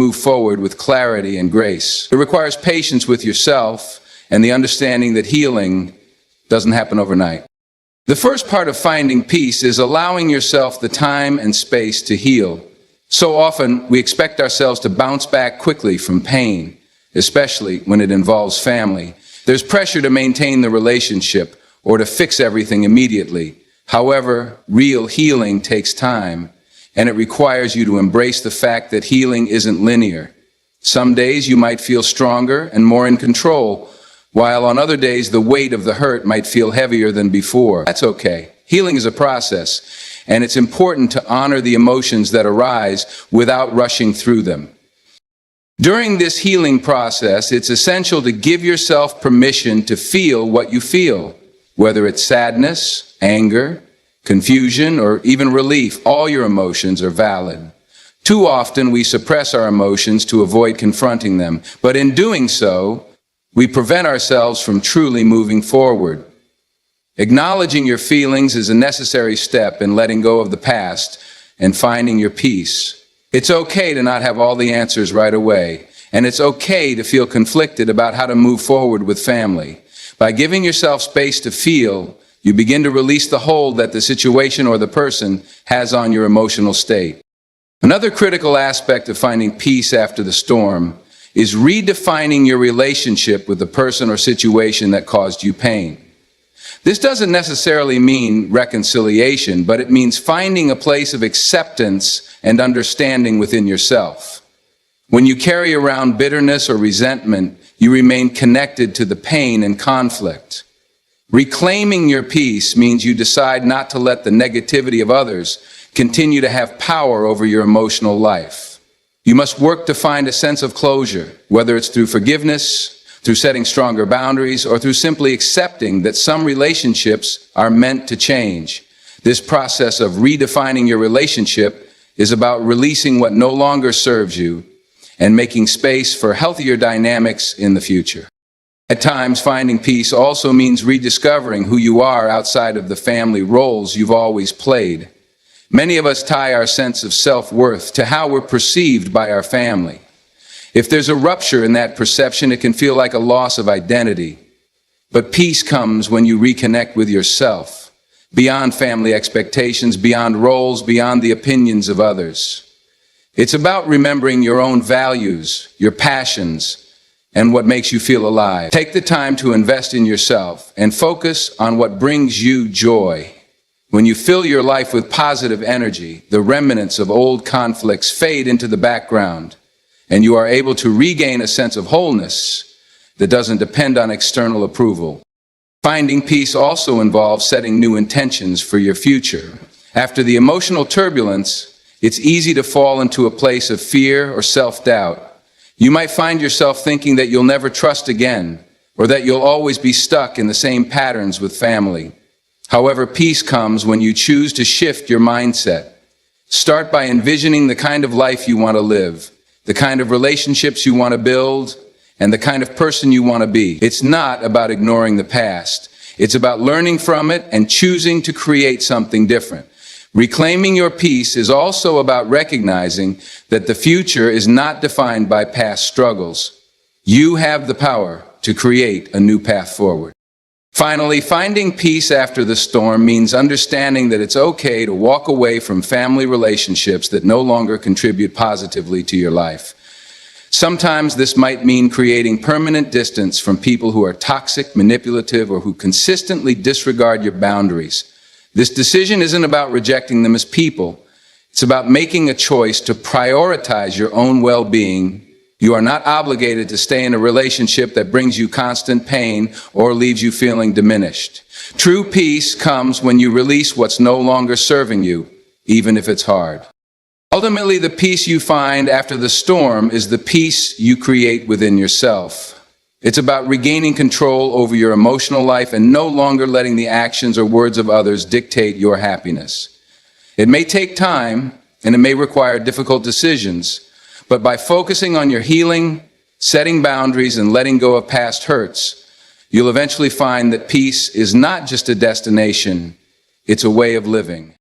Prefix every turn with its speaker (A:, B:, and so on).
A: move forward with clarity and grace. It requires patience with yourself and the understanding that healing doesn't happen overnight. The first part of finding peace is allowing yourself the time and space to heal. So often, we expect ourselves to bounce back quickly from pain, especially when it involves family. There's pressure to maintain the relationship or to fix everything immediately. However, real healing takes time, and it requires you to embrace the fact that healing isn't linear. Some days you might feel stronger and more in control, while on other days the weight of the hurt might feel heavier than before. That's okay. Healing is a process, and it's important to honor the emotions that arise without rushing through them. During this healing process, it's essential to give yourself permission to feel what you feel, whether it's sadness, anger, confusion, or even relief. All your emotions are valid. Too often we suppress our emotions to avoid confronting them, but in doing so, we prevent ourselves from truly moving forward. Acknowledging your feelings is a necessary step in letting go of the past and finding your peace. It's okay to not have all the answers right away, and it's okay to feel conflicted about how to move forward with family. By giving yourself space to feel, you begin to release the hold that the situation or the person has on your emotional state. Another critical aspect of finding peace after the storm is redefining your relationship with the person or situation that caused you pain. This doesn't necessarily mean reconciliation, but it means finding a place of acceptance and understanding within yourself. When you carry around bitterness or resentment, you remain connected to the pain and conflict. Reclaiming your peace means you decide not to let the negativity of others continue to have power over your emotional life. You must work to find a sense of closure, whether it's through forgiveness, through setting stronger boundaries, or through simply accepting that some relationships are meant to change. This process of redefining your relationship is about releasing what no longer serves you and making space for healthier dynamics in the future. At times, finding peace also means rediscovering who you are outside of the family roles you've always played. Many of us tie our sense of self-worth to how we're perceived by our family. If there's a rupture in that perception, it can feel like a loss of identity. But peace comes when you reconnect with yourself, beyond family expectations, beyond roles, beyond the opinions of others. It's about remembering your own values, your passions, and what makes you feel alive. Take the time to invest in yourself and focus on what brings you joy. When you fill your life with positive energy, the remnants of old conflicts fade into the background, and you are able to regain a sense of wholeness that doesn't depend on external approval. Finding peace also involves setting new intentions for your future. After the emotional turbulence, it's easy to fall into a place of fear or self-doubt. You might find yourself thinking that you'll never trust again, or that you'll always be stuck in the same patterns with family. However, peace comes when you choose to shift your mindset. Start by envisioning the kind of life you want to live, the kind of relationships you want to build, and the kind of person you want to be. It's not about ignoring the past. It's about learning from it and choosing to create something different. Reclaiming your peace is also about recognizing that the future is not defined by past struggles. You have the power to create a new path forward. Finally, finding peace after the storm means understanding that it's okay to walk away from family relationships that no longer contribute positively to your life. Sometimes this might mean creating permanent distance from people who are toxic, manipulative, or who consistently disregard your boundaries. This decision isn't about rejecting them as people. It's about making a choice to prioritize your own well-being. You are not obligated to stay in a relationship that brings you constant pain or leaves you feeling diminished. True peace comes when you release what's no longer serving you, even if it's hard. Ultimately, the peace you find after the storm is the peace you create within yourself. It's about regaining control over your emotional life and no longer letting the actions or words of others dictate your happiness. It may take time, and it may require difficult decisions, but by focusing on your healing, setting boundaries, and letting go of past hurts, you'll eventually find that peace is not just a destination, it's a way of living.